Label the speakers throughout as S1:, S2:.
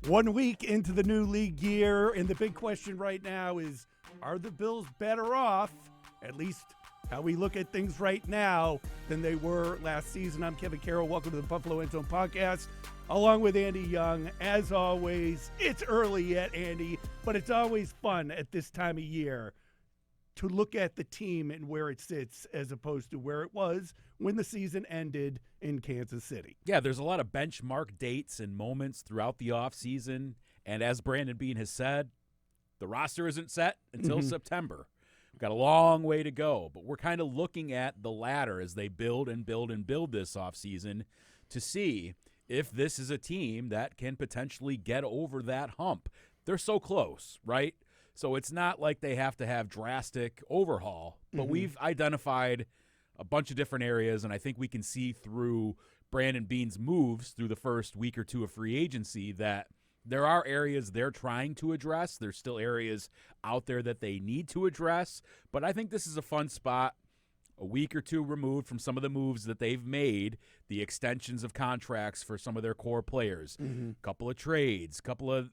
S1: 1 week into the new league year, and the big question right now is, are the Bills better off, at least how we look at things right now, than they were last season? I'm Kevin Carroll. Welcome to the Buffalo End Zone Podcast, along with Andy Young. As always, it's early yet, Andy, but it's always fun at this time of year to look at the team and where it sits as opposed to where it was when the season ended in Kansas City.
S2: Yeah, there's a lot of benchmark dates and moments throughout the offseason. And as Brandon Beane has said, the roster isn't set until September. We've got a long way to go, but we're kind of looking at the ladder as they build and build and build this offseason to see if this is a team that can potentially get over that hump. They're so close, right? So it's not like they have to have drastic overhaul, but we've identified a bunch of different areas, and I think we can see through Brandon Beane's moves through the first week or two of free agency that there are areas they're trying to address. There's still areas out there that they need to address, but I think this is a fun spot, a week or two removed from some of the moves that they've made, the extensions of contracts for some of their core players, couple of trades, couple of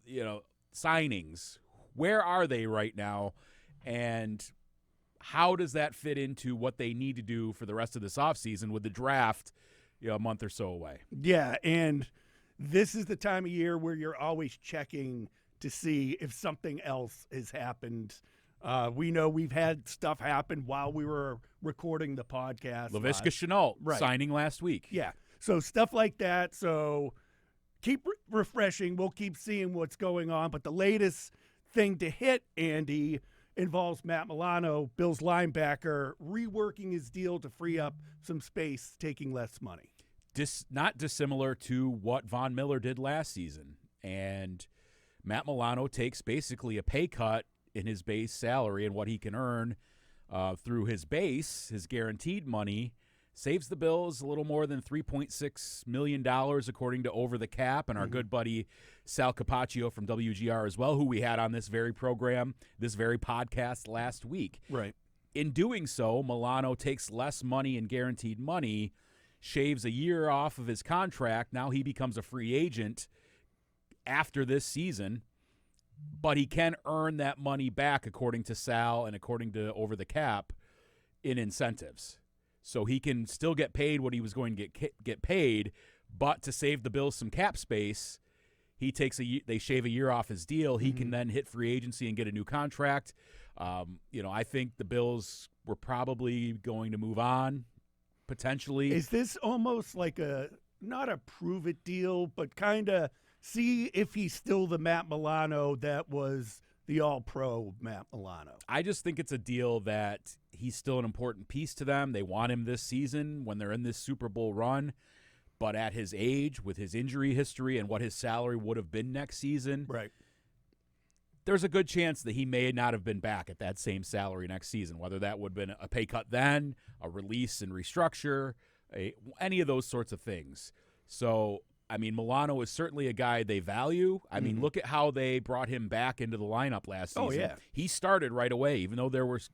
S2: signings. Where are they right now, and how does that fit into what they need to do for the rest of this offseason with the draft a month or so away?
S1: Yeah, and this is the time of year where you're always checking to see if something else has happened. We know we've had stuff happen while we were recording the podcast.
S2: Laviska Shenault signing last week.
S1: Yeah, so stuff like that. So keep refreshing. We'll keep seeing what's going on, but the latest thing to hit, Andy, involves Matt Milano, Bills linebacker, reworking his deal to free up some space, taking less money.
S2: Not dissimilar to what Von Miller did last season. And Matt Milano takes basically a pay cut in his base salary and what he can earn through his base, his guaranteed money, saves the Bills a little more than $3.6 million, according to Over the Cap, and our good buddy Sal Capaccio from WGR as well, who we had on this very program, this very podcast last week.
S1: Right.
S2: In doing so, Milano takes less money in guaranteed money, shaves a year off of his contract. Now he becomes a free agent after this season, but he can earn that money back, according to Sal and according to Over the Cap, in incentives. So he can still get paid what he was going to get paid, but to save the Bills some cap space, they shave a year off his deal. He can then hit free agency and get a new contract. I think the Bills were probably going to move on, potentially.
S1: Is this almost like not a prove it deal, but kind of see if he's still the Matt Milano that was the all-pro Matt Milano?
S2: I just think it's a deal that he's still an important piece to them. They want him this season when they're in this Super Bowl run. But at his age, with his injury history and what his salary would have been next season,
S1: right,
S2: there's a good chance that he may not have been back at that same salary next season, whether that would have been a pay cut then, a release and restructure, any of those sorts of things. So, Milano is certainly a guy they value. Look at how they brought him back into the lineup last season.
S1: Oh, yeah.
S2: He started right away, even though there was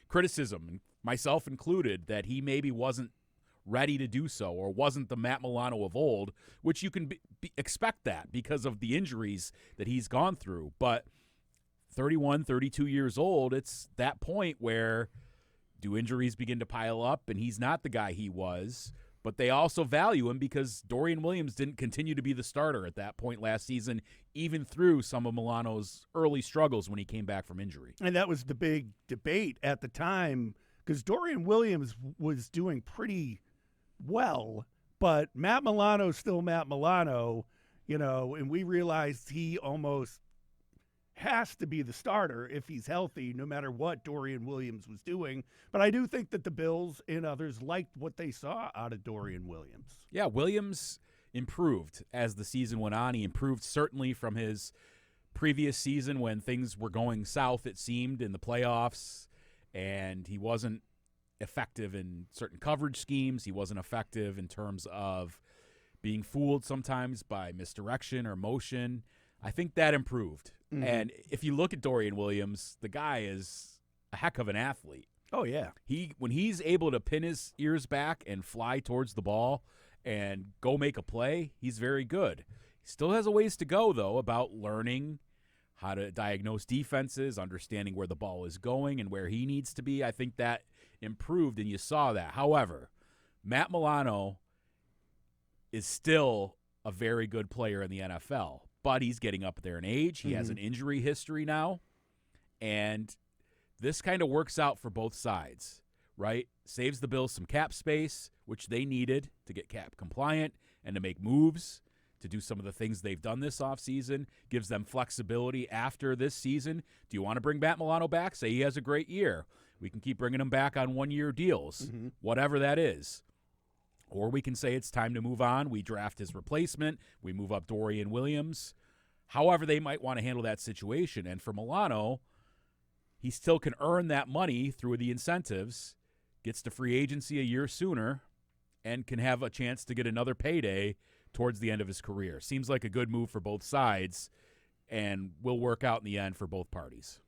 S2: criticism, myself included, that he maybe wasn't ready to do so or wasn't the Matt Milano of old, which you can expect that because of the injuries that he's gone through. But 31, 32 years old, it's that point where do injuries begin to pile up and he's not the guy he was. But they also value him because Dorian Williams didn't continue to be the starter at that point last season, even through some of Milano's early struggles when he came back from injury.
S1: And that was the big debate at the time because Dorian Williams was doing pretty well, but Matt Milano's still Matt Milano, and we realized he almost has to be the starter if he's healthy, no matter what Dorian Williams was doing. But I do think that the Bills and others liked what they saw out of Dorian Williams.
S2: Yeah, Williams improved as the season went on. He improved certainly from his previous season when things were going south, it seemed, in the playoffs, and he wasn't effective in certain coverage schemes. He wasn't effective in terms of being fooled sometimes by misdirection or motion. I think that improved. And if you look at Dorian Williams, the guy is a heck of an athlete.
S1: Oh, yeah.
S2: When he's able to pin his ears back and fly towards the ball and go make a play, he's very good. Still has a ways to go, though, about learning how to diagnose defenses, understanding where the ball is going and where he needs to be. I think that improved, and you saw that. However, Matt Milano is still a very good player in the NFL, but he's getting up there in age. He has an injury history now, and this kind of works out for both sides, right? Saves the Bills some cap space, which they needed to get cap compliant and to make moves, to do some of the things they've done this offseason, gives them flexibility after this season. Do you want to bring Matt Milano back? Say he has a great year. We can keep bringing him back on one-year deals, whatever that is. Or we can say it's time to move on. We draft his replacement. We move up Dorian Williams. However they might want to handle that situation. And for Milano, he still can earn that money through the incentives, gets to free agency a year sooner, and can have a chance to get another payday towards the end of his career. Seems like a good move for both sides and will work out in the end for both parties.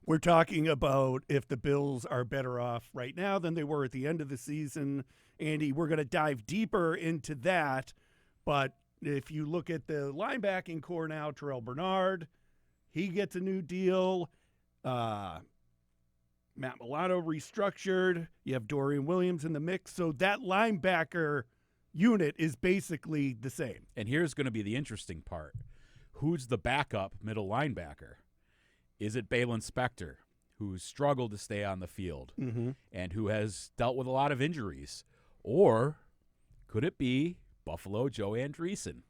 S1: We're talking about if the Bills are better off right now than they were at the end of the season. Andy, we're going to dive deeper into that. But if you look at the linebacking core now, Terrell Bernard, he gets a new deal. Matt Milano restructured. You have Dorian Williams in the mix. So that linebacker unit is basically the same.
S2: And here's going to be the interesting part. Who's the backup middle linebacker? Is it Balin Spector, who's struggled to stay on the field and who has dealt with a lot of injuries? Or could it be Buffalo Joe Andreessen?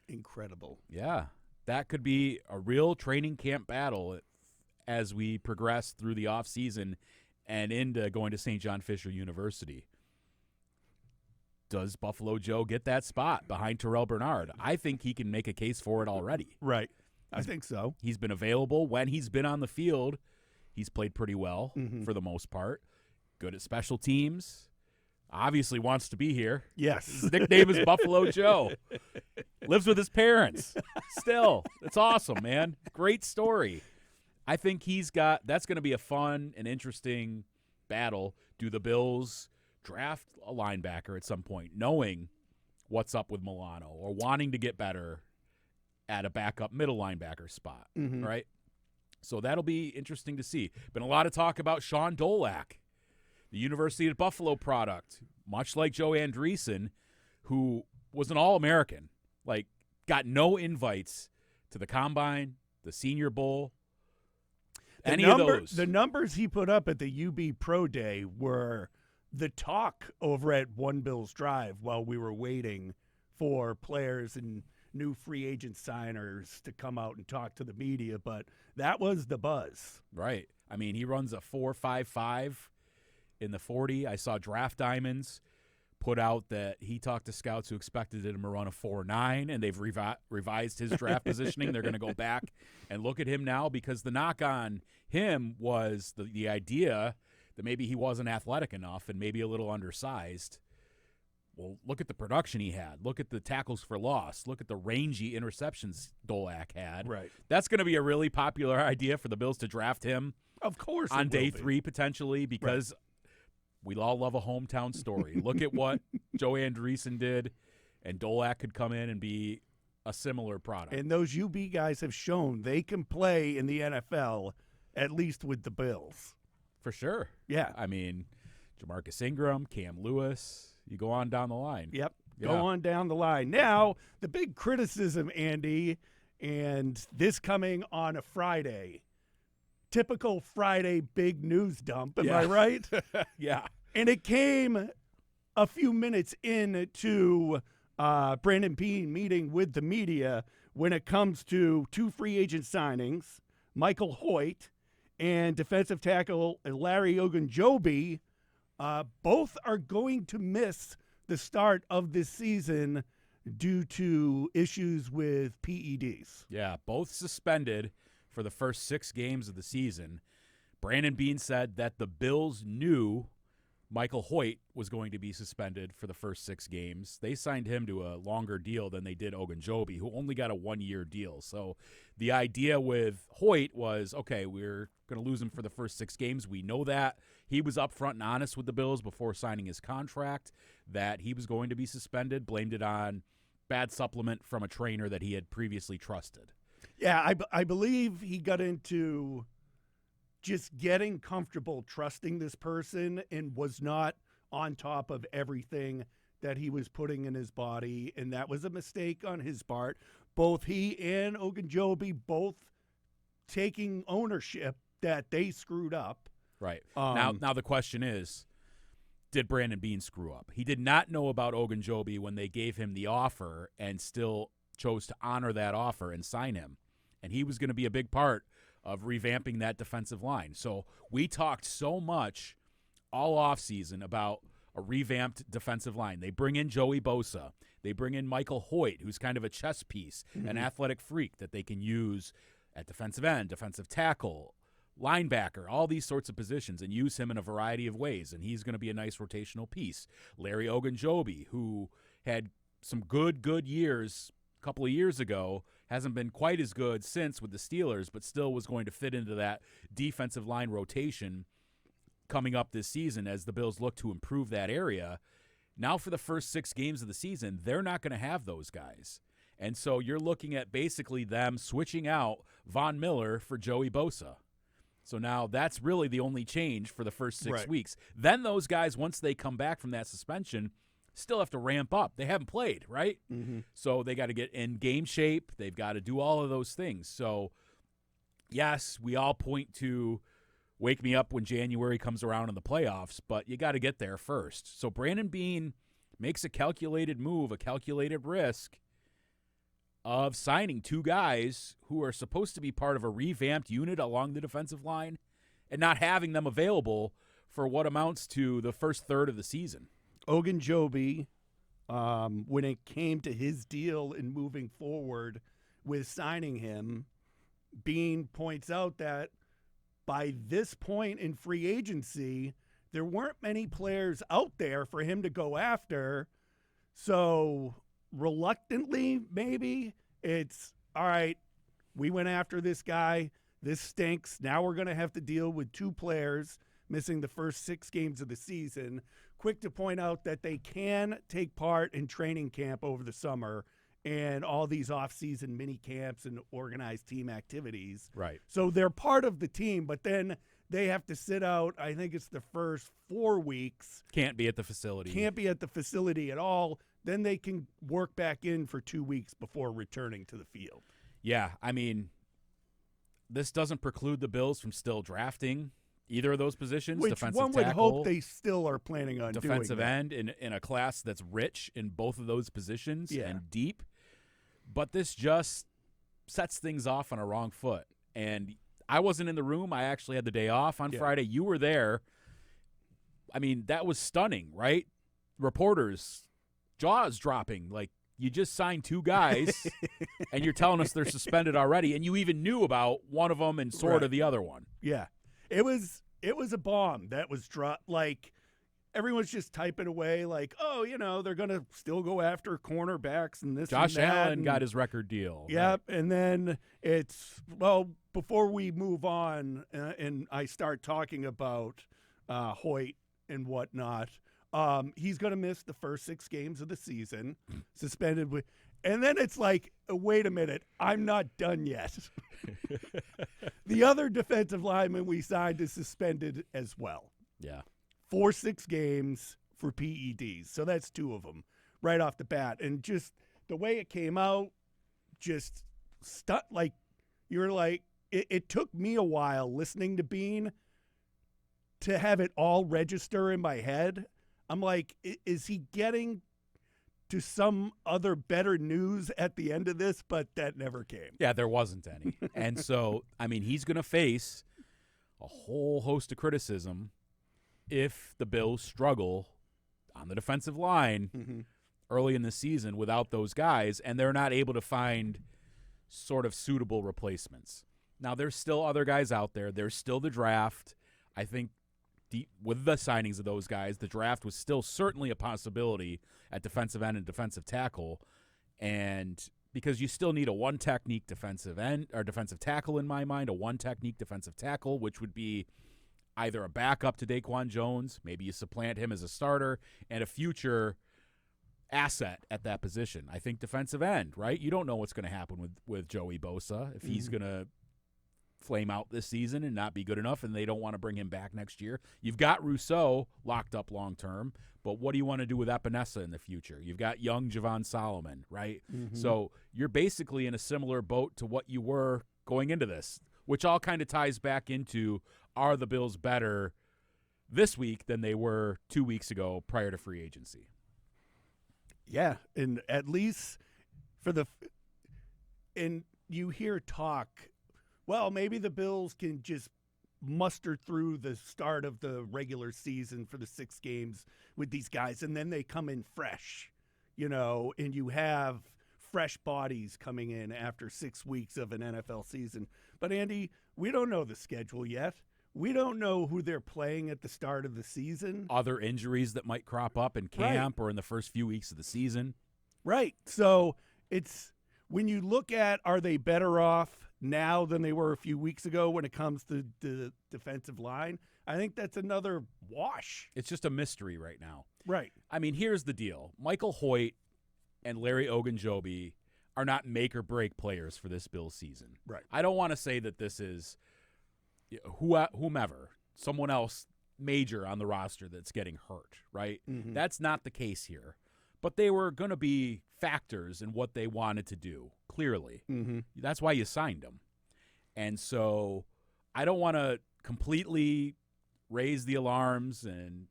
S1: Incredible.
S2: Yeah, that could be a real training camp battle as we progress through the offseason and into going to St. John Fisher University. Does Buffalo Joe get that spot behind Terrell Bernard? I think he can make a case for it already.
S1: Right. I think so.
S2: He's been available. When he's been on the field, he's played pretty well for the most part. Good at special teams. Obviously wants to be here.
S1: Yes.
S2: His nickname is Buffalo Joe. Lives with his parents. Still. It's awesome, man. Great story. I think that's going to be a fun and interesting battle. Do the Bills draft a linebacker at some point, knowing what's up with Milano or wanting to get better at a backup middle linebacker spot, right? So that'll be interesting to see. Been a lot of talk about Sean Dolak, the University of Buffalo product, much like Joe Andreessen, who was an All-American, like got no invites to the Combine, the Senior Bowl, any of those.
S1: The numbers he put up at the UB Pro Day were the talk over at One Bills Drive while we were waiting for players and new free agent signers to come out and talk to the media, but that was the buzz.
S2: Right. I mean, he runs a 4.55 in the 40. I saw Draft Diamonds put out that he talked to scouts who expected him to run a 4.9, and they've revised his draft positioning. They're going to go back and look at him now because the knock on him was the idea that maybe he wasn't athletic enough and maybe a little undersized. Well, look at the production he had. Look at the tackles for loss. Look at the rangy interceptions Dolak had.
S1: Right.
S2: That's going to be a really popular idea for the Bills to draft him.
S1: Of course,
S2: on day 3 potentially because we all love a hometown story. Look at what Joe Andreessen did, and Dolak could come in and be a similar product.
S1: And those UB guys have shown they can play in the NFL, at least with the Bills.
S2: For sure.
S1: Yeah.
S2: I mean, Jamarcus Ingram, Cam Lewis. You go on down the line.
S1: Yep. Go on down the line. Now, the big criticism, Andy, and this coming on a Friday. Typical Friday big news dump. Am I right?
S2: Yeah.
S1: And it came a few minutes into Brandon Beane meeting with the media when it comes to 2 free agent signings, Michael Hoyt and defensive tackle Larry Ogunjobi. Both are going to miss the start of this season due to issues with PEDs.
S2: Yeah, both suspended for the first 6 games of the season. Brandon Beane said that the Bills knew Michael Hoyt was going to be suspended for the first 6 games. They signed him to a longer deal than they did Ogunjobi, who only got a 1-year deal. So the idea with Hoyt was, okay, we're going to lose him for the first 6 games. We know that. He was upfront and honest with the Bills before signing his contract that he was going to be suspended, blamed it on bad supplement from a trainer that he had previously trusted.
S1: Yeah, I believe he got into just getting comfortable trusting this person and was not on top of everything that he was putting in his body, and that was a mistake on his part. Both he and Ogunjobi both taking ownership that they screwed up.
S2: Right. Now the question is, did Brandon Beane screw up? He did not know about Ogunjobi when they gave him the offer and still chose to honor that offer and sign him. And he was going to be a big part of revamping that defensive line. So we talked so much all offseason about a revamped defensive line. They bring in Joey Bosa. They bring in Michael Hoyt, who's kind of a chess piece, an athletic freak that they can use at defensive end, defensive tackle, linebacker, all these sorts of positions, and use him in a variety of ways, and he's going to be a nice rotational piece. Larry Ogunjobi, who had some good years a couple of years ago, hasn't been quite as good since with the Steelers, but still was going to fit into that defensive line rotation coming up this season as the Bills look to improve that area. Now for the first 6 games of the season, they're not going to have those guys. And so you're looking at basically them switching out Von Miller for Joey Bosa. So now that's really the only change for the first 6 weeks. Then those guys, once they come back from that suspension, still have to ramp up. They haven't played, right? So they got to get in game shape. They've got to do all of those things. So, yes, we all point to wake me up when January comes around in the playoffs, but you got to get there first. So Brandon Beane makes a calculated move, a calculated risk of signing 2 guys who are supposed to be part of a revamped unit along the defensive line and not having them available for what amounts to the first third of the season.
S1: Ogunjobi, when it came to his deal and moving forward with signing him, Beane points out that by this point in free agency, there weren't many players out there for him to go after. So reluctantly, maybe it's all right. We went after this guy. This stinks. Now we're going to have to deal with 2 players missing the first 6 games of the season. Quick to point out that they can take part in training camp over the summer and all these off-season mini camps and organized team activities.
S2: Right.
S1: So they're part of the team, but then they have to sit out, I think it's the first 4 weeks.
S2: Can't be at the facility.
S1: Can't be at the facility at all. Then they can work back in for 2 weeks before returning to the field.
S2: Yeah, I mean, this doesn't preclude the Bills from still drafting either of those positions.
S1: Which
S2: defensive
S1: one would
S2: tackle,
S1: hope they still are planning on doing.
S2: Defensive end in a class that's rich in both of those positions and deep. But this just sets things off on a wrong foot. And I wasn't in the room. I actually had the day off on Friday. You were there. I mean, that was stunning, right? Reporters, jaws dropping. Like, you just signed 2 guys, and you're telling us they're suspended already, and you even knew about one of them and sort of the other one.
S1: Yeah. It was a bomb that was dropped. Like, everyone's just typing away like, oh, they're going to still go after cornerbacks and this
S2: Josh
S1: and that.
S2: Allen got his record deal.
S1: Yep. Right. And then it's, well, before we move on and I start talking about Hoyt and whatnot, he's going to miss the first 6 games of the season, suspended with. And then it's like, wait a minute, I'm not done yet. The other defensive lineman we signed is suspended as well.
S2: Yeah.
S1: 4-6 games for PEDs. So that's 2 of them right off the bat. And just the way it came out, just like, you're like, it took me a while listening to Beane to have it all register in my head. I'm like, is he getting to some other better news at the end of this? But that never came.
S2: Yeah, there wasn't any. And so, I mean, he's going to face a whole host of criticism if the Bills struggle on the defensive line early in the season without those guys, and they're not able to find sort of suitable replacements. Now, there's still other guys out there. There's still the draft. I think with the signings of those guys, the draft was still certainly a possibility at defensive end and defensive tackle, and because you still need a one-technique defensive end or defensive tackle in my mind, a one-technique defensive tackle, which would be either a backup to Daquan Jones, maybe you supplant him as a starter, and a future asset at that position. I think defensive end, right? You don't know what's going to happen with Joey Bosa, if he's going to flame out this season and not be good enough, and they don't want to bring him back next year. You've got Rousseau locked up long term, but what do you want to do with Epinesa in the future? You've got young Javon Solomon, right? So you're basically in a similar boat to what you were going into this, which all kind of ties back into, are the Bills better this week than they were 2 weeks ago prior to free agency?
S1: Yeah, and at least and you hear talk, well, maybe the Bills can just muster through the start of the regular season for the 6 games with these guys, and then they come in fresh, and you have fresh bodies coming in after 6 weeks of an NFL season. But, Andy, we don't know the schedule yet. We don't know who they're playing at the start of the season.
S2: Other injuries that might crop up in camp or in the first few weeks of the season.
S1: Right. So it's when you look at, are they better off now than they were a few weeks ago when it comes to the defensive line? I think that's another wash.
S2: It's just a mystery right now.
S1: Right.
S2: I mean, here's the deal. Michael Hoyt and Larry Ogunjobi are not make-or-break players for this Bills season.
S1: Right.
S2: I don't want to say that this is whomever, someone else major on the roster that's getting hurt, right? That's not the case here. But they were going to be factors in what they wanted to do, clearly. That's why you signed them. And so I don't want to completely raise the alarms and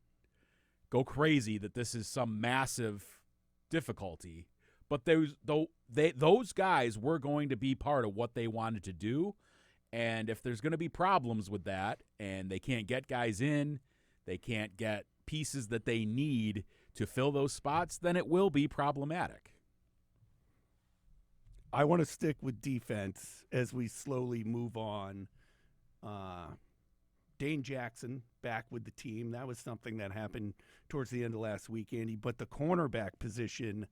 S2: go crazy that this is some massive difficulty. But those guys were going to be part of what they wanted to do. And if there's going to be problems with that and they can't get guys in, they can't get pieces that they need to fill those spots, then it will be problematic.
S1: I want to stick with defense as we slowly move on. Dane Jackson back with the team. That was something that happened towards the end of last week, Andy. But the cornerback position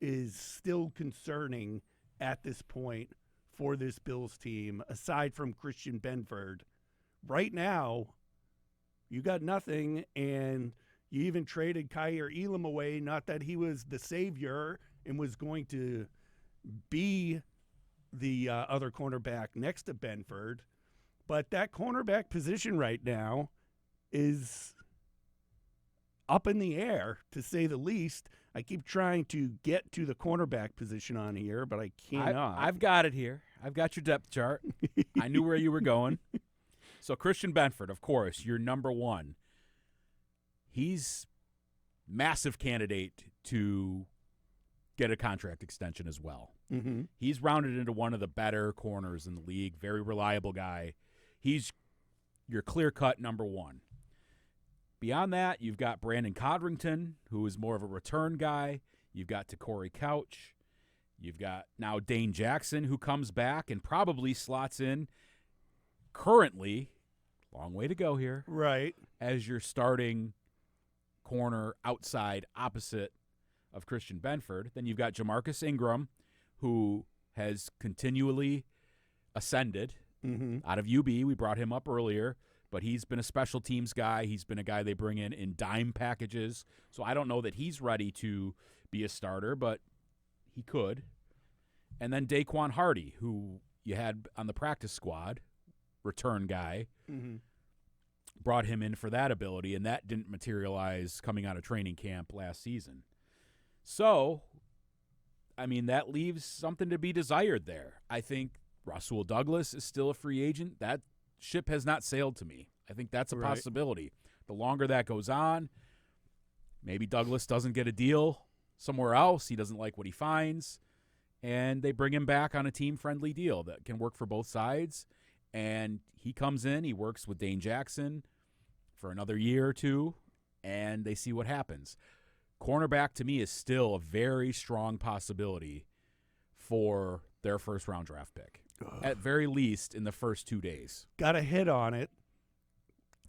S1: is still concerning at this point for this Bills team, aside from Christian Benford. Right now, you got nothing, and you even traded Kaiir Elam away, not that he was the savior and was going to be the other cornerback next to Benford, but that cornerback position right now is up in the air, to say the least. I keep trying to get to the cornerback position on here, but I cannot.
S2: I've got it here. I've got your depth chart. I knew where you were going. So Christian Benford, of course, you're number one. He's massive candidate to get a contract extension as well. He's rounded into one of the better corners in the league, very reliable guy. He's your clear-cut number one. Beyond that, you've got Brandon Codrington, who is more of a return guy. You've got Corey Couch. You've got now Dane Jackson, who comes back and probably slots in currently, long way to go here,
S1: right,
S2: as your starting corner outside opposite of Christian Benford. Then you've got Jamarcus Ingram, who has continually ascended out of UB. We brought him up earlier. But he's been a special teams guy. He's been a guy they bring in dime packages. So I don't know that he's ready to be a starter, but he could. And then Daquan Hardy, who you had on the practice squad, return guy, brought him in for that ability, and that didn't materialize coming out of training camp last season. So, I mean, that leaves something to be desired there. I think Rasul Douglas is still a free agent. That ship has not sailed to me. I think that's a possibility. The longer that goes on, maybe Douglas doesn't get a deal somewhere else. He doesn't like what he finds, and they bring him back on a team-friendly deal that can work for both sides. And he comes in, he works with Dane Jackson for another year or two, and they see what happens. Cornerback, to me, is still a very strong possibility for their first-round draft pick. At very least in the first 2 days.
S1: Got to hit on it.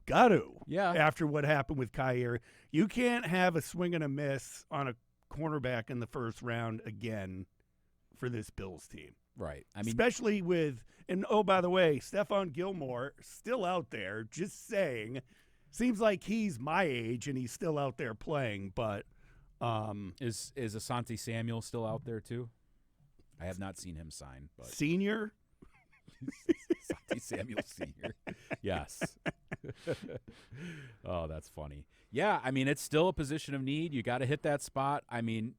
S1: Got to.
S2: Yeah.
S1: After what happened with Kaiir. You can't have a swing and a miss on a cornerback in the first round again for this Bills team.
S2: Right. I mean,
S1: especially with, and oh, by the way, Stephon Gilmore still out there, just saying. Seems like he's my age and he's still out there playing, but
S2: Is Asante Samuel still out there too? I have not seen him sign, but
S1: Senior?
S2: Asante Samuel Sr. Yes. Oh, that's funny. Yeah, I mean, it's still a position of need. You got to hit that spot. I mean,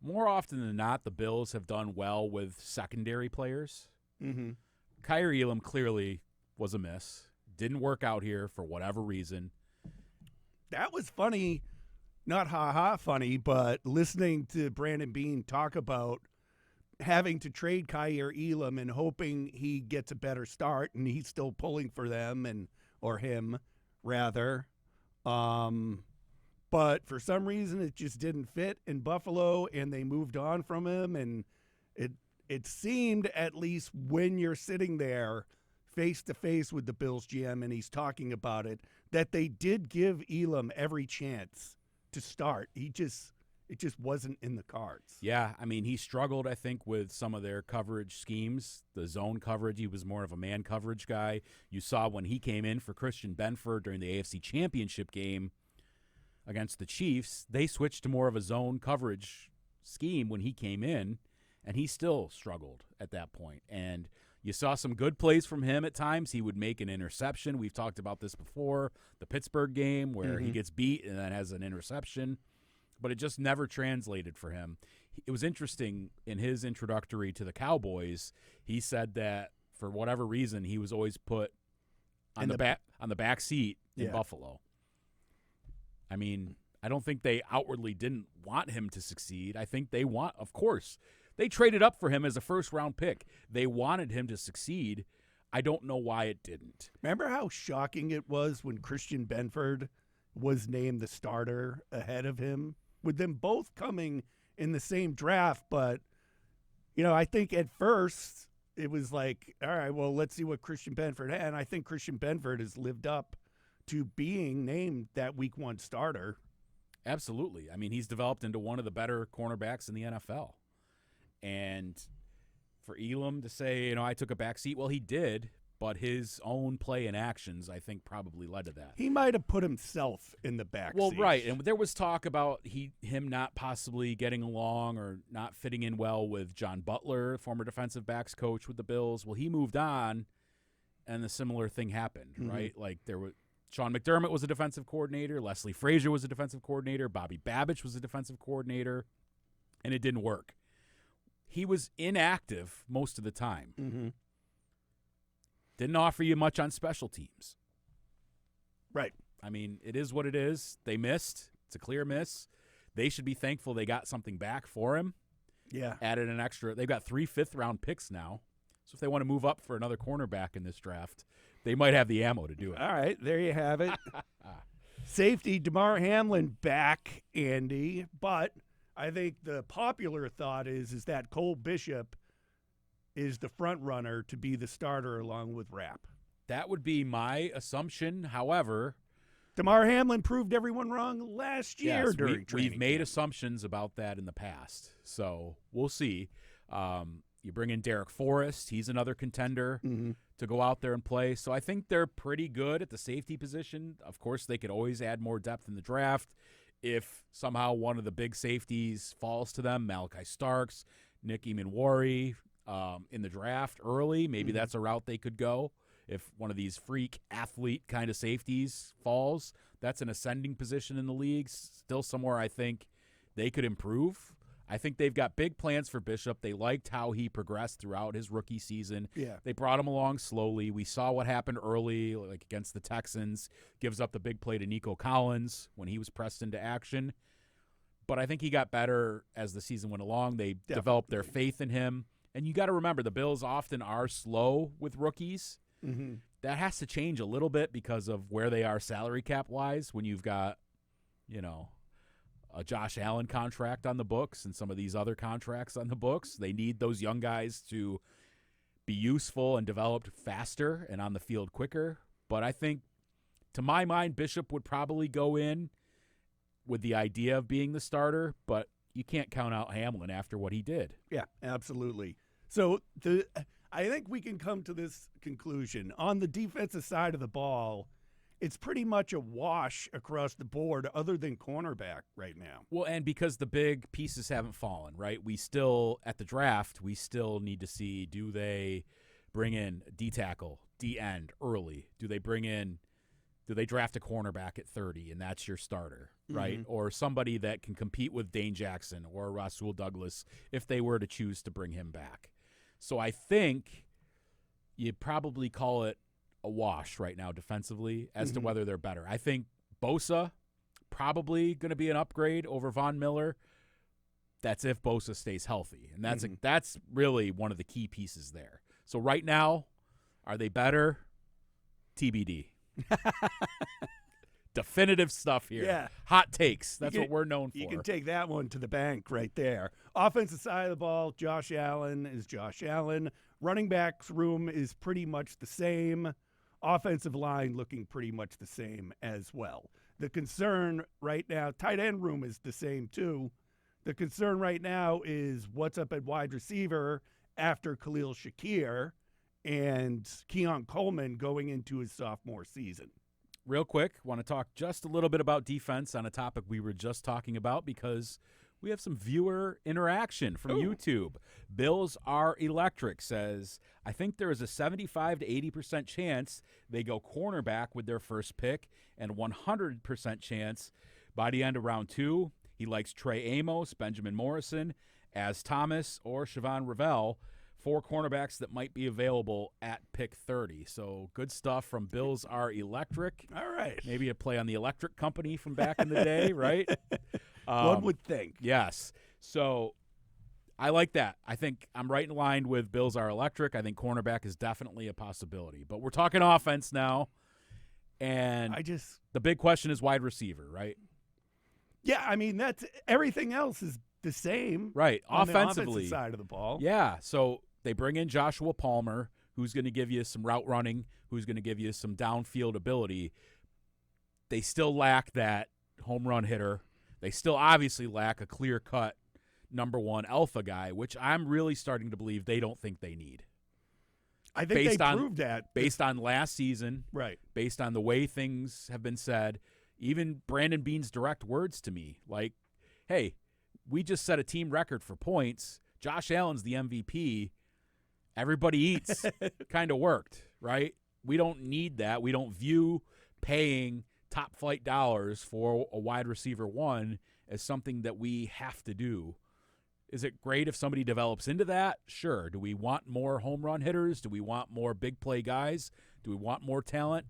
S2: more often than not, the Bills have done well with secondary players.
S1: Mm-hmm.
S2: Kaiir Elam clearly was a miss. Didn't work out here for whatever reason.
S1: That was funny. Not ha-ha funny, but listening to Brandon Beane talk about having to trade Kaiir Elam and hoping he gets a better start, and he's still pulling for them or him, rather. But for some reason, it just didn't fit in Buffalo, and they moved on from him. And it seemed, at least when you're sitting there face to face with the Bills GM and he's talking about it, that they did give Elam every chance to start. It just wasn't in the cards.
S2: Yeah, I mean, he struggled, I think, with some of their coverage schemes. The zone coverage, he was more of a man coverage guy. You saw when he came in for Christian Benford during the AFC Championship game against the Chiefs, they switched to more of a zone coverage scheme when he came in, and he still struggled at that point. And you saw some good plays from him at times. He would make an interception. We've talked about this before, the Pittsburgh game where he gets beat and then has an interception. But it just never translated for him. It was interesting in his introductory to the Cowboys. He said that for whatever reason, he was always put on the back seat in Buffalo. I mean, I don't think they outwardly didn't want him to succeed. I think they want, of course, they traded up for him as a first-round pick. They wanted him to succeed. I don't know why it didn't.
S1: Remember how shocking it was when Christian Benford was named the starter ahead of him? With them both coming in the same draft, but, I think at first it was like, all right, well, let's see what Christian Benford had. And I think Christian Benford has lived up to being named that week one starter.
S2: Absolutely. I mean, he's developed into one of the better cornerbacks in the NFL. And for Elam to say, I took a back seat, well, he did, but his own play and actions, I think, probably led to that.
S1: He might have put himself in the back seat.
S2: Well, right, and there was talk about him not possibly getting along or not fitting in well with John Butler, former defensive backs coach with the Bills. Well, he moved on, and a similar thing happened, right? Like Sean McDermott was a defensive coordinator, Leslie Frazier was a defensive coordinator, Bobby Babich was a defensive coordinator, and it didn't work. He was inactive most of the time.
S1: Mm-hmm.
S2: Didn't offer you much on special teams.
S1: Right.
S2: I mean, it is what it is. They missed. It's a clear miss. They should be thankful they got something back for him.
S1: Yeah.
S2: Added an extra. They've got 3 fifth-round picks now. So if they want to move up for another cornerback in this draft, they might have the ammo to do it.
S1: All right. There you have it. Safety, DeMar Hamlin back, Andy. But I think the popular thought is that Cole Bishop is the front runner to be the starter along with Rapp.
S2: That would be my assumption. However,
S1: DeMar Hamlin proved everyone wrong last year during training
S2: we've made
S1: camp.
S2: assumptions about that in the past. So we'll see. You bring in Derek Forrest. He's another contender to go out there and play. So I think they're pretty good at the safety position. Of course, they could always add more depth in the draft. If somehow one of the big safeties falls to them, Malachi Starks, Nick Emanwari, in the draft early, maybe that's a route they could go. If one of these freak athlete kind of safeties falls, that's an ascending position in the league. Still somewhere I think they could improve. I think they've got big plans for Bishop. They liked how he progressed throughout his rookie season.
S1: Yeah.
S2: They brought him along slowly. We saw what happened early, like against the Texans. Gives up the big play to Nico Collins when he was pressed into action. But I think he got better as the season went along. They developed their faith in him. And you got to remember, the Bills often are slow with rookies.
S1: Mm-hmm.
S2: That has to change a little bit because of where they are salary cap-wise when you've got, a Josh Allen contract on the books and some of these other contracts on the books. They need those young guys to be useful and developed faster and on the field quicker. But I think, to my mind, Bishop would probably go in with the idea of being the starter, but you can't count out Hamlin after what he did.
S1: Yeah, absolutely. So I think we can come to this conclusion. On the defensive side of the ball, it's pretty much a wash across the board other than cornerback right now.
S2: Well, and because the big pieces haven't fallen, right? We still, at the draft, we still need to see, do they bring in D-tackle, D-end early? Do they draft a cornerback at 30 and that's your starter, right?
S1: Mm-hmm.
S2: Or somebody that can compete with Dane Jackson or Rasul Douglas if they were to choose to bring him back. So I think you'd probably call it a wash right now defensively as to whether they're better. I think Bosa probably going to be an upgrade over Von Miller. That's if Bosa stays healthy, and that's really one of the key pieces there. So right now, are they better? TBD. Definitive stuff here.
S1: Yeah.
S2: Hot takes. That's what we're known for.
S1: You can take that one to the bank right there. Offensive side of the ball, Josh Allen is Josh Allen. Running backs room is pretty much the same. Offensive line looking pretty much the same as well. The concern right now, tight end room is the same too. The concern right now is what's up at wide receiver after Khalil Shakir and Keon Coleman going into his sophomore season.
S2: Real quick, want to talk just a little bit about defense on a topic we were just talking about because we have some viewer interaction from YouTube. Bills Are Electric says, I think there is a 75 to 80% chance they go cornerback with their first pick and 100% chance by the end of round 2. He likes Trey Amos, Benjamin Morrison, Az Thomas, or Siobhan Ravel, 4 cornerbacks that might be available at pick 30. So good stuff from Bills Are Electric.
S1: All right.
S2: Maybe a play on the electric company from back in the day, right?
S1: One would think.
S2: Yes. So I like that. I think I'm right in line with Bills Are Electric. I think cornerback is definitely a possibility. But we're talking offense now. And the big question is wide receiver, right?
S1: Yeah, I mean, that's everything else is the same.
S2: Right.
S1: On
S2: Offensively.
S1: the offensive side of the ball.
S2: Yeah. So they bring in Joshua Palmer, who's going to give you some route running, who's going to give you some downfield ability. They still lack that home run hitter. They still obviously lack a clear-cut number 1 alpha guy, which I'm really starting to believe they don't think they need.
S1: I think they proved that.
S2: Based on last season,
S1: right?
S2: Based on the way things have been said, even Brandon Beane's direct words to me, like, hey, we just set a team record for points. Josh Allen's the MVP. Everybody eats kind of worked, right? We don't need that. We don't view paying top flight dollars for a wide receiver 1 as something that we have to do. Is it great if somebody develops into that? Sure. Do we want more home run hitters? Do we want more big play guys? Do we want more talent?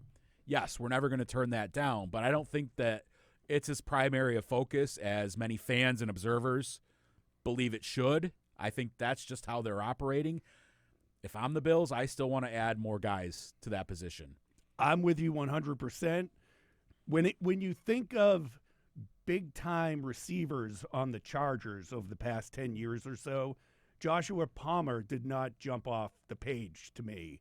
S2: Yes, we're never going to turn that down, but I don't think that it's as primary a focus as many fans and observers believe it should. I think that's just how they're operating. If I'm the Bills, I still want to add more guys to that position.
S1: I'm with you 100%. When you think of big-time receivers on the Chargers over the past 10 years or so, Joshua Palmer did not jump off the page to me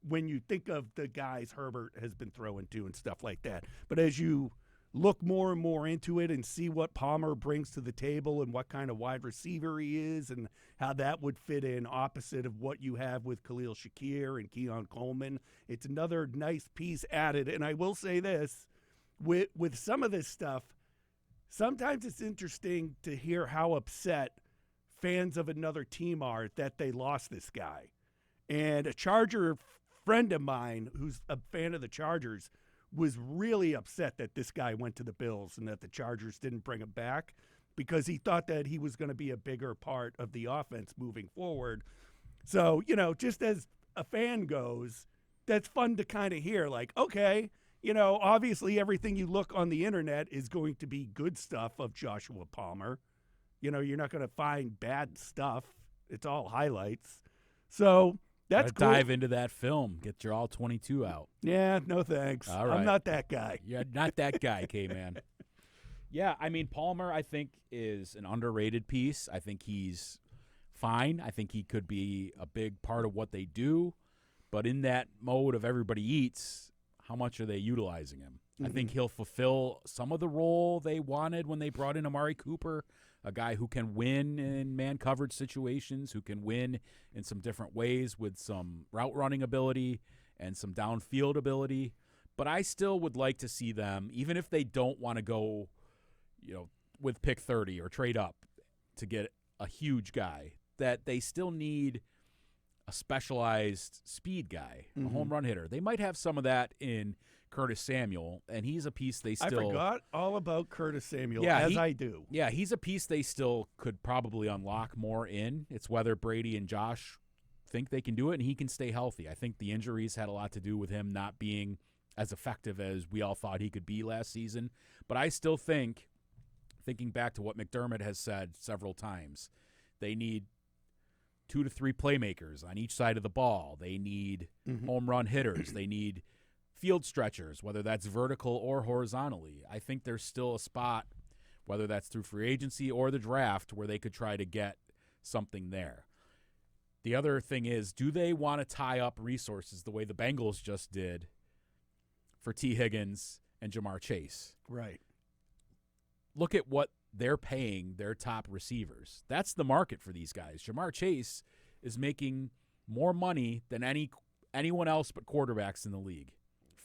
S1: when you think of the guys Herbert has been throwing to and stuff like that. But as you look more and more into it and see what Palmer brings to the table and what kind of wide receiver he is and how that would fit in opposite of what you have with Khalil Shakir and Keon Coleman, it's another nice piece added. And I will say this, with some of this stuff, sometimes it's interesting to hear how upset fans of another team are that they lost this guy. And a Charger friend of mine who's a fan of the Chargers was really upset that this guy went to the Bills and that the Chargers didn't bring him back because he thought that he was going to be a bigger part of the offense moving forward. So, just as a fan goes, that's fun to kind of hear. Like, okay, obviously everything you look on the internet is going to be good stuff of Joshua Palmer. You're not going to find bad stuff. It's all highlights. So that's cool.
S2: Dive into that film. Get your all 22 out.
S1: Yeah, no thanks.
S2: All right.
S1: I'm not that guy.
S2: You're not that guy, K-Man. Yeah, I mean, Palmer, I think, is an underrated piece. I think he's fine. I think he could be a big part of what they do. But in that mode of everybody eats, how much are they utilizing him? I think he'll fulfill some of the role they wanted when they brought in Amari Cooper, a guy who can win in man coverage situations, who can win in some different ways with some route running ability and some downfield ability. But I still would like to see them, even if they don't want to go, with pick 30 or trade up to get a huge guy, that they still need a specialized speed guy, a home run hitter. They might have some of that in Curtis Samuel, and he's a piece they still...
S1: I forgot all about Curtis Samuel, I do.
S2: Yeah, he's a piece they still could probably unlock more in. It's whether Brady and Josh think they can do it, and he can stay healthy. I think the injuries had a lot to do with him not being as effective as we all thought he could be last season. But I still think, thinking back to what McDermott has said several times, they need 2 to 3 playmakers on each side of the ball. They need home run hitters. They need field stretchers, whether that's vertical or horizontally. I think there's still a spot, whether that's through free agency or the draft, where they could try to get something there. The other thing is, do they want to tie up resources the way the Bengals just did for T. Higgins and Jamar Chase?
S1: Right.
S2: Look at what they're paying their top receivers. That's the market for these guys. Jamar Chase is making more money than anyone else but quarterbacks in the league.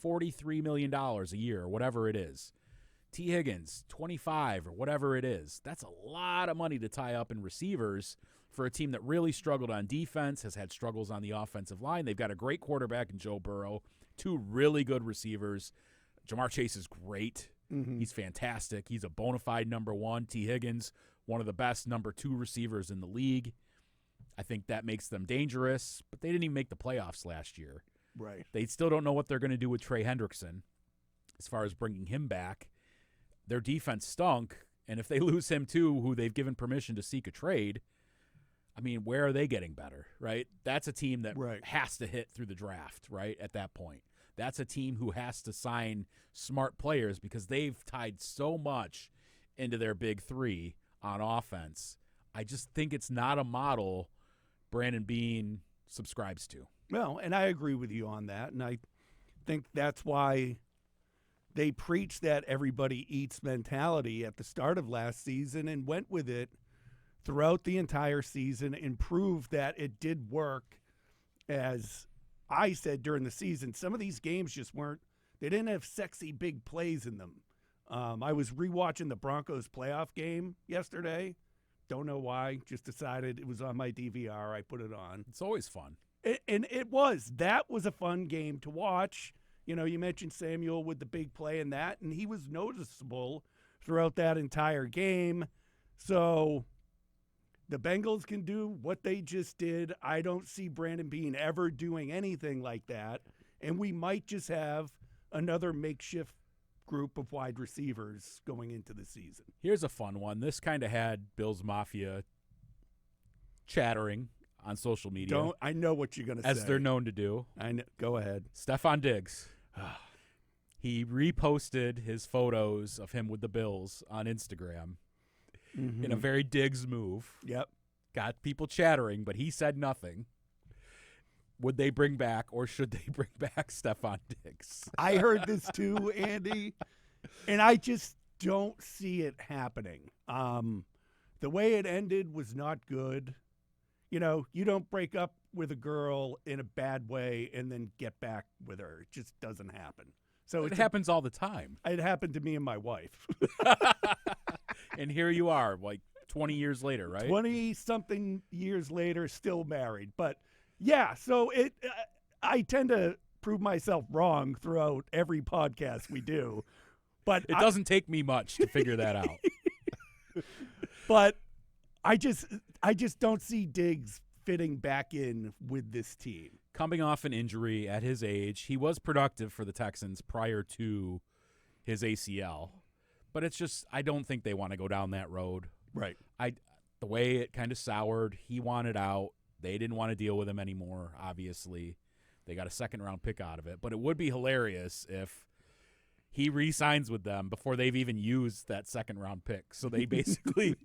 S2: $43 million a year, or whatever it is. T. Higgins, 25 or whatever it is. That's a lot of money to tie up in receivers for a team that really struggled on defense, has had struggles on the offensive line. They've got a great quarterback in Joe Burrow, 2 really good receivers. Jamar Chase is great. He's fantastic. He's a bona fide number 1. T. Higgins, one of the best number 2 receivers in the league. I think that makes them dangerous, but they didn't even make the playoffs last year.
S1: Right.
S2: They still don't know what they're going to do with Trey Hendrickson as far as bringing him back. Their defense stunk, and if they lose him too, who they've given permission to seek a trade, I mean, where are they getting better, right? That's a team that has to hit through the draft, right, at that point. That's a team who has to sign smart players because they've tied so much into their big 3 on offense. I just think it's not a model Brandon Beane subscribes to.
S1: Well, and I agree with you on that, and I think that's why they preached that everybody eats mentality at the start of last season and went with it throughout the entire season and proved that it did work. As I said during the season, some of these games just they didn't have sexy big plays in them. I was rewatching the Broncos playoff game yesterday. Don't know why, just decided it was on my DVR. I put it on.
S2: It's always fun.
S1: And that was a fun game to watch. You mentioned Samuel with the big play and that, and he was noticeable throughout that entire game. So the Bengals can do what they just did. I don't see Brandon Beane ever doing anything like that, and we might just have another makeshift group of wide receivers going into the season.
S2: Here's a fun one. This kind of had Bills Mafia chattering on social media.
S1: I know what you're going to say.
S2: As they're known to do.
S1: I know. Go ahead.
S2: Stephon Diggs. He reposted his photos of him with the Bills on Instagram in a very Diggs move.
S1: Yep.
S2: Got people chattering, but he said nothing. Would they bring back, or should they bring back Stephon Diggs?
S1: I heard this too, Andy, and I just don't see it happening. The way it ended was not good. You don't break up with a girl in a bad way and then get back with her. It just doesn't happen. So
S2: it happens all the time.
S1: It happened to me and my wife.
S2: And here you are, like 20 years later, right?
S1: 20-something years later, still married. But, yeah, so I tend to prove myself wrong throughout every podcast we do. But
S2: it doesn't take me much to figure that out.
S1: But I just don't see Diggs fitting back in with this team.
S2: Coming off an injury at his age, he was productive for the Texans prior to his ACL. But it's just, I don't think they want to go down that road.
S1: Right.
S2: The way it kind of soured, he wanted out. They didn't want to deal with him anymore, obviously. They got a second-round pick out of it. But it would be hilarious if he re-signs with them before they've even used that second-round pick. So they basically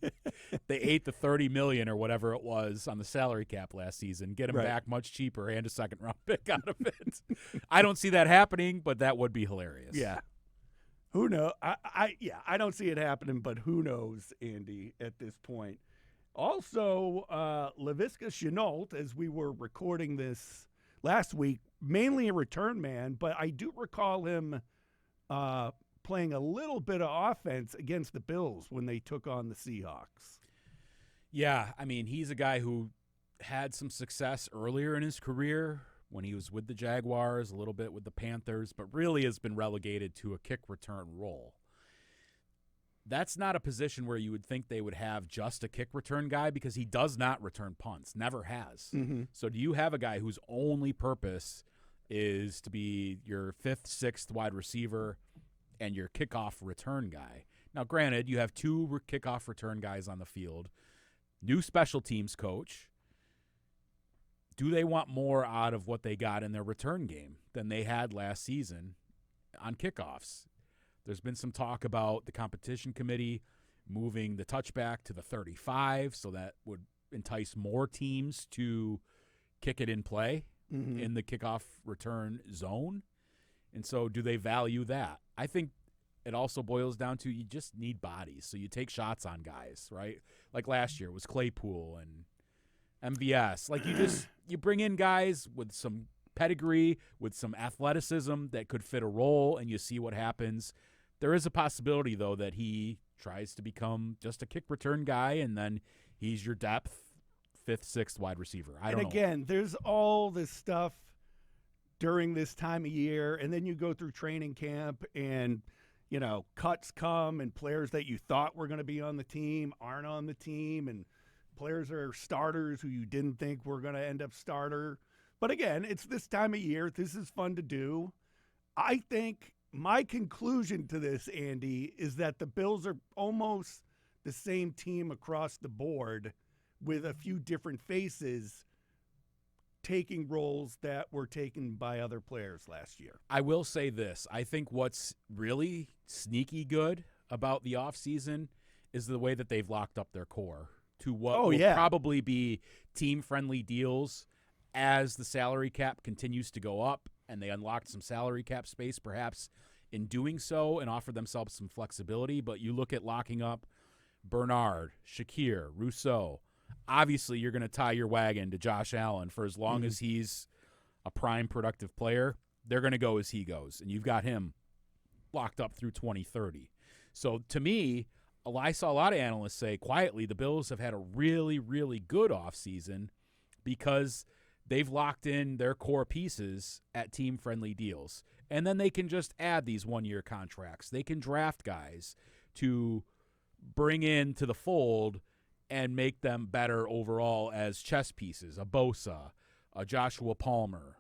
S2: they ate the $30 million or whatever it was on the salary cap last season, get him back much cheaper and a second-round pick out of it. I don't see that happening, but that would be hilarious.
S1: Yeah. Who knows? I don't see it happening, but who knows, Andy, at this point. Also, Laviska Shenault, as we were recording this last week, mainly a return man, but I do recall him playing a little bit of offense against the Bills when they took on the Seahawks.
S2: Yeah, I mean, he's a guy who had some success earlier in his career when he was with the Jaguars, a little bit with the Panthers, but really has been relegated to a kick return role. That's not a position where you would think they would have just a kick return guy because he does not return punts, never has.
S1: Mm-hmm.
S2: So do you have a guy whose only purpose is to be your 5th, 6th wide receiver and your kickoff return guy? Now, granted, you have 2 kickoff return guys on the field, new special teams coach. Do they want more out of what they got in their return game than they had last season on kickoffs? There's been some talk about the competition committee moving the touchback to the 35, so that would entice more teams to kick it in play in the kickoff return zone. And so do they value that? I think it also boils down to you just need bodies. So you take shots on guys, right? Like last year was Claypool and MVS. Like you bring in guys with some pedigree, with some athleticism that could fit a role, and you see what happens. There is a possibility, though, that he tries to become just a kick return guy, and then he's your depth 5th, 6th wide receiver. I don't know.
S1: And again, there's all this stuff during this time of year, and then you go through training camp, and cuts come, and players that you thought were going to be on the team aren't on the team, and players are starters who you didn't think were going to end up starter. But again, it's this time of year. This is fun to do. I think my conclusion to this, Andy, is that the Bills are almost the same team across the board with a few different faces taking roles that were taken by other players last year.
S2: I will say this. I think what's really sneaky good about the offseason is the way that they've locked up their core to what will probably be team-friendly deals as the salary cap continues to go up, and they unlocked some salary cap space perhaps in doing so and offer themselves some flexibility. But you look at locking up Bernard, Shakir, Rousseau. Obviously, you're going to tie your wagon to Josh Allen for as long as he's a prime productive player. They're going to go as he goes, and you've got him locked up through 2030. So to me, I saw a lot of analysts say quietly the Bills have had a really, really good offseason because they've locked in their core pieces at team-friendly deals. And then they can just add these one-year contracts. They can draft guys to bring in to the fold and make them better overall as chess pieces. A Bosa, a Joshua Palmer,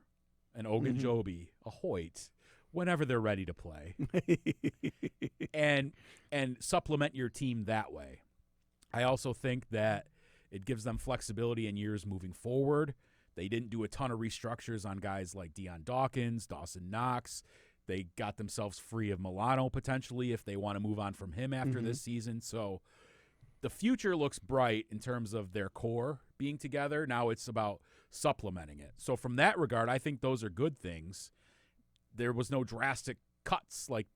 S2: an Ogunjobi, a Hoyt, whenever they're ready to play. and supplement your team that way. I also think that it gives them flexibility in years moving forward. They didn't do a ton of restructures on guys like Deion Dawkins, Dawson Knox. They got themselves free of Milano potentially if they want to move on from him after this season. So the future looks bright in terms of their core being together. Now it's about supplementing it. So from that regard, I think those are good things. There was no drastic cuts. Like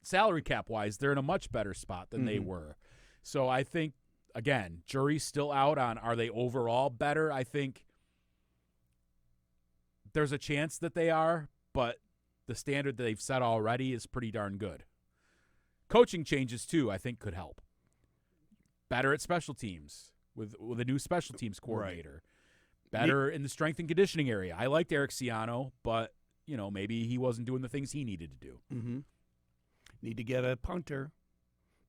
S2: salary cap-wise, they're in a much better spot than they were. So I think, again, jury's still out on are they overall better. I think there's a chance that they are, but the standard that they've set already is pretty darn good. Coaching changes, too, I think could help. Better at special teams with a new special teams coordinator. Right. Better in the strength and conditioning area. I liked Eric Ciano, but, maybe he wasn't doing the things he needed to do.
S1: Need to get a punter.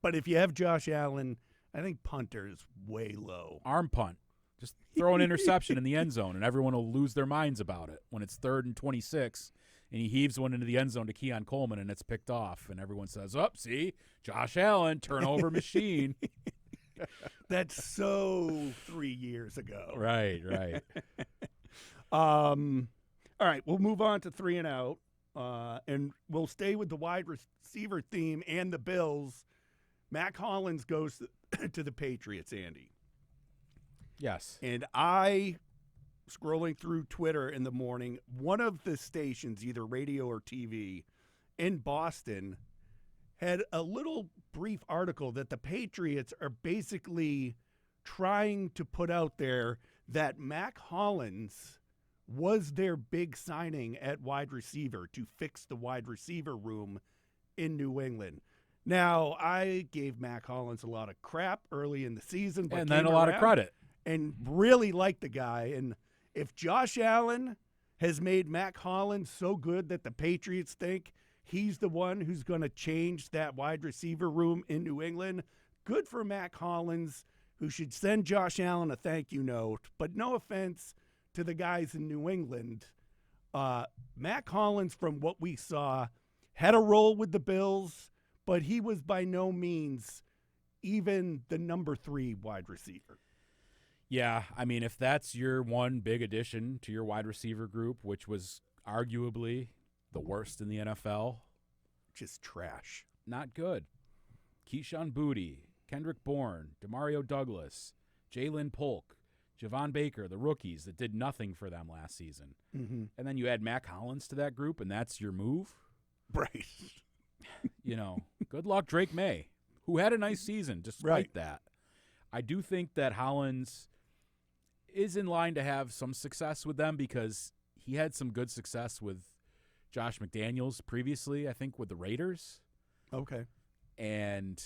S1: But if you have Josh Allen, I think punter is way low.
S2: Arm punt. Just throw an interception in the end zone, and everyone will lose their minds about it when it's 3rd and 26, and he heaves one into the end zone to Keon Coleman, and it's picked off, and everyone says, see, Josh Allen, turnover machine.
S1: That's so 3 years ago.
S2: Right.
S1: All right, we'll move on to 3 and out, and we'll stay with the wide receiver theme and the Bills. Mac Hollins goes to the Patriots, Andy.
S2: Yes.
S1: And I, scrolling through Twitter in the morning, one of the stations, either radio or TV, in Boston had a little brief article that the Patriots are basically trying to put out there that Mac Hollins was their big signing at wide receiver to fix the wide receiver room in New England. Now, I gave Mac Hollins a lot of crap early in the season, but
S2: and then a lot of credit.
S1: And really liked the guy. And if Josh Allen has made Mac Hollins so good that the Patriots think he's the one who's going to change that wide receiver room in New England, good for Mac Hollins, who should send Josh Allen a thank you note. But no offense to the guys in New England. Mac Hollins, from what we saw, had a role with the Bills, but he was by no means even the number 3 wide receiver.
S2: Yeah, I mean, if that's your one big addition to your wide receiver group, which was arguably the worst in the NFL.
S1: Just trash.
S2: Not good. Keyshawn Boutte, Kendrick Bourne, Demario Douglas, Jalen Polk, Javon Baker, the rookies that did nothing for them last season.
S1: Mm-hmm.
S2: And then you add Mac Hollins to that group, and that's your move?
S1: Right.
S2: Good luck, Drake May, who had a nice season despite that. I do think that Hollins is in line to have some success with them because he had some good success with Josh McDaniels previously, I think, with the Raiders.
S1: Okay.
S2: And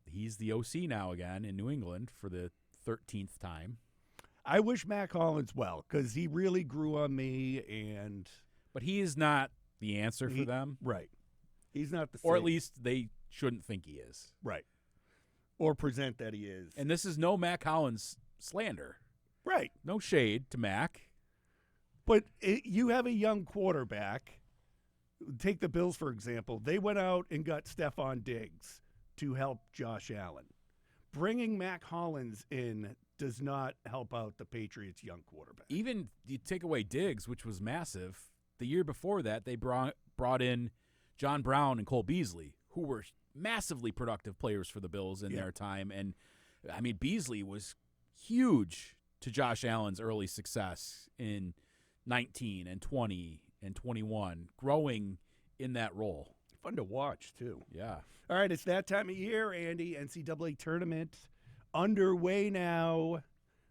S2: he's the OC now again in New England for the 13th time.
S1: I wish Mac Hollins well because he really grew on me.
S2: But he is not the answer for them.
S1: Right. He's not the same.
S2: Or at least they shouldn't think he is.
S1: Right. Or present that he is.
S2: And this is no Mac Hollins slander.
S1: Right.
S2: No shade to Mac.
S1: But you have a young quarterback. Take the Bills, for example. They went out and got Stephon Diggs to help Josh Allen. Bringing Mac Hollins in does not help out the Patriots' young quarterback.
S2: Even you take away Diggs, which was massive. The year before that, they brought in John Brown and Cole Beasley, who were massively productive players for the Bills in their time. And, I mean, Beasley was huge to Josh Allen's early success in 19 and 20 and 21, growing in that role.
S1: Fun to watch, too.
S2: Yeah.
S1: All right, it's that time of year, Andy. NCAA tournament underway now.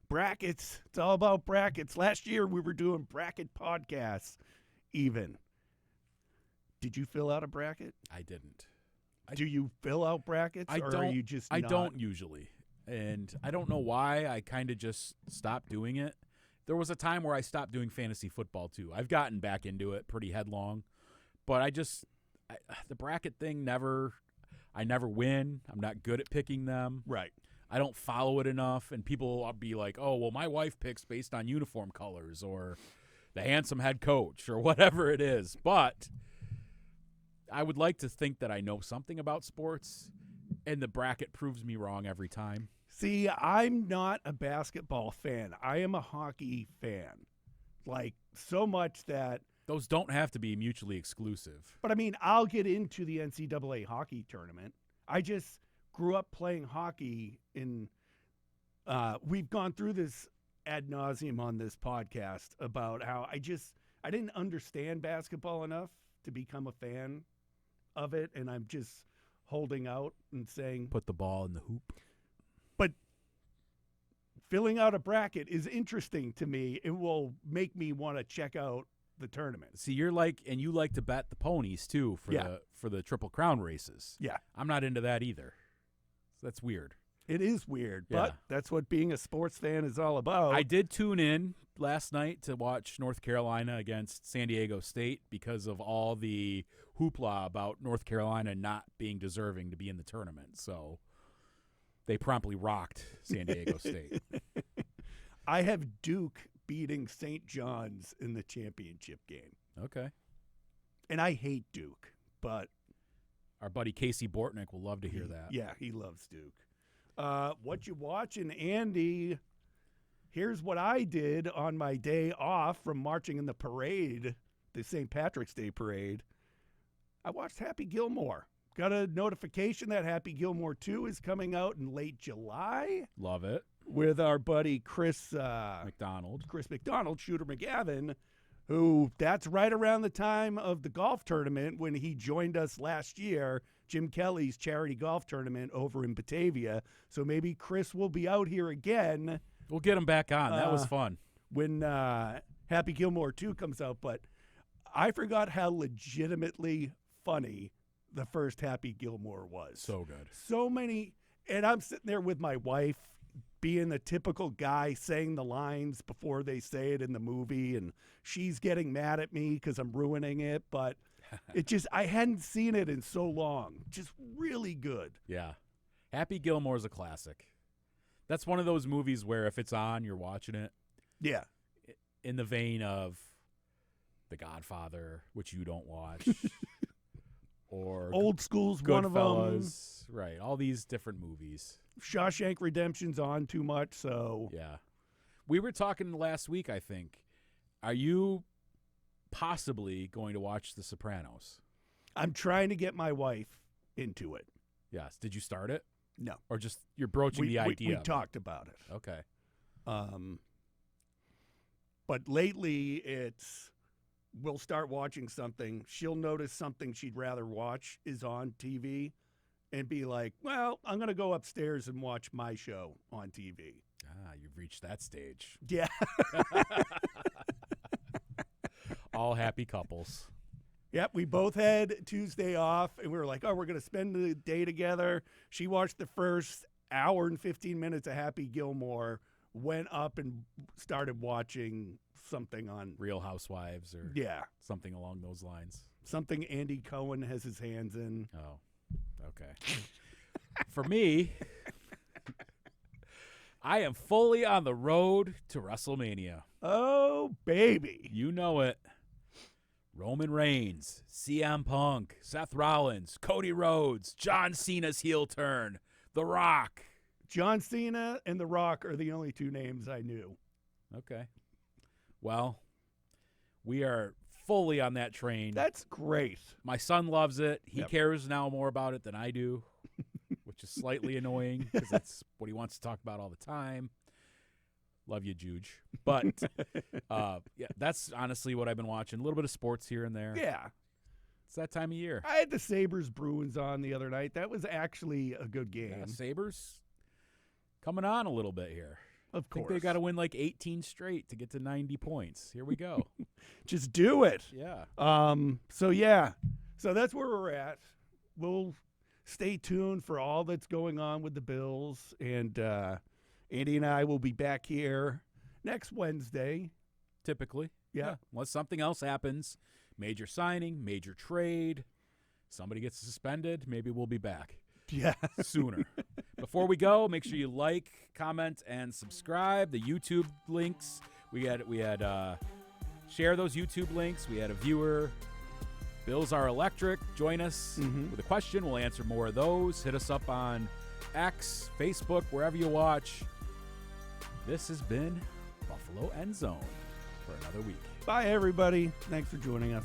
S1: Brackets. It's all about brackets. Last year we were doing bracket podcasts even. Did you fill out a bracket?
S2: I didn't.
S1: Do you fill out brackets? Are you just
S2: I
S1: not?
S2: don't usually. And I don't know why. I kind of just stopped doing it. There was a time where I stopped doing fantasy football, too. I've gotten back into it pretty headlong. But the bracket thing I never win. I'm not good at picking them.
S1: Right.
S2: I don't follow it enough. And people will be like, oh, well, my wife picks based on uniform colors or the handsome head coach or whatever it is. But I would like to think that I know something about sports, and the bracket proves me wrong every time.
S1: See, I'm not a basketball fan. I am a hockey fan. Like, so much that...
S2: Those don't have to be mutually exclusive.
S1: But, I mean, I'll get into the NCAA hockey tournament. I just grew up playing hockey in... we've gone through this ad nauseum on this podcast about how I didn't understand basketball enough to become a fan of it, and I'm just holding out and saying...
S2: Put the ball in the hoop.
S1: But filling out a bracket is interesting to me. It will make me want to check out the tournament.
S2: See, you like to bet the ponies, too, for the Triple Crown races.
S1: Yeah.
S2: I'm not into that either. So that's weird.
S1: It is weird,
S2: Yeah.
S1: but that's what being a sports fan is all about.
S2: I did tune in last night to watch North Carolina against San Diego State because of all the hoopla about North Carolina not being deserving to be in the tournament. So they promptly rocked San Diego State.
S1: I have Duke beating St. John's in the championship game.
S2: Okay.
S1: And I hate Duke, but...
S2: Our buddy Casey Bortnick will love to hear that.
S1: Yeah, he loves Duke. What you watching, Andy? Here's what I did on my day off from marching in the parade, the St. Patrick's Day parade. I watched Happy Gilmore. Got a notification that Happy Gilmore 2 is coming out in late July.
S2: Love it.
S1: With our buddy Chris McDonald, Shooter McGavin, who that's right around the time of the golf tournament when he joined us last year, Jim Kelly's charity golf tournament over in Batavia. So maybe Chris will be out here again.
S2: We'll get him back on. That was fun.
S1: When Happy Gilmore 2 comes out, but I forgot how legitimately funny the first Happy Gilmore was.
S2: So good.
S1: So many, and I'm sitting there with my wife being the typical guy saying the lines before they say it in the movie, and she's getting mad at me because I'm ruining it, but I hadn't seen it in so long. Just really good.
S2: Yeah. Happy Gilmore is a classic. That's one of those movies where if it's on, you're watching it.
S1: Yeah.
S2: In the vein of The Godfather, which you don't watch. Or
S1: Old School's one of them.
S2: Goodfellas. Right. All these different movies.
S1: Shawshank Redemption's on too much, so.
S2: Yeah. We were talking last week, I think. Are you possibly going to watch The Sopranos?
S1: I'm trying to get my wife into it.
S2: Yes. Did you start it?
S1: No.
S2: Or just you're broaching the idea?
S1: We talked about it.
S2: Okay.
S1: But lately we'll start watching something. She'll notice something she'd rather watch is on TV and be like, well, I'm going to go upstairs and watch my show on TV.
S2: Ah, you've reached that stage.
S1: Yeah.
S2: All happy couples.
S1: Yep, we both had Tuesday off, and we were like, oh, we're going to spend the day together. She watched the first hour and 15 minutes of Happy Gilmore, went up and started watching something on
S2: Real Housewives or something along those lines.
S1: Something Andy Cohen has his hands in.
S2: Oh, okay. For me, I am fully on the road to WrestleMania.
S1: Oh, baby.
S2: You know it. Roman Reigns, CM Punk, Seth Rollins, Cody Rhodes, John Cena's heel turn, The Rock.
S1: John Cena and The Rock are the only two names I knew.
S2: Okay. Well, we are fully on that train.
S1: That's great.
S2: My son loves it. He cares now more about it than I do, which is slightly annoying because that's what he wants to talk about all the time. Love you, Juge. But, yeah, that's honestly what I've been watching. A little bit of sports here and there.
S1: Yeah.
S2: It's that time of year.
S1: I had the Sabres-Bruins on the other night. That was actually a good game.
S2: Yeah, Sabres coming on a little bit here.
S1: Of course.
S2: I think they got to win like 18 straight to get to 90 points. Here we go.
S1: Just do it.
S2: Yeah.
S1: So that's where we're at. We'll stay tuned for all that's going on with the Bills. And Andy and I will be back here next Wednesday.
S2: Typically.
S1: Yeah.
S2: Unless something else happens. Major signing, major trade. Somebody gets suspended. Maybe we'll be back.
S1: Yeah.
S2: Sooner. Before we go, make sure you like, comment, and subscribe. The YouTube links. We had share those YouTube links. We had a viewer. Bills are electric. Join us with a question. We'll answer more of those. Hit us up on X, Facebook, wherever you watch. This has been Buffalo End Zone for another week.
S1: Bye, everybody. Thanks for joining us.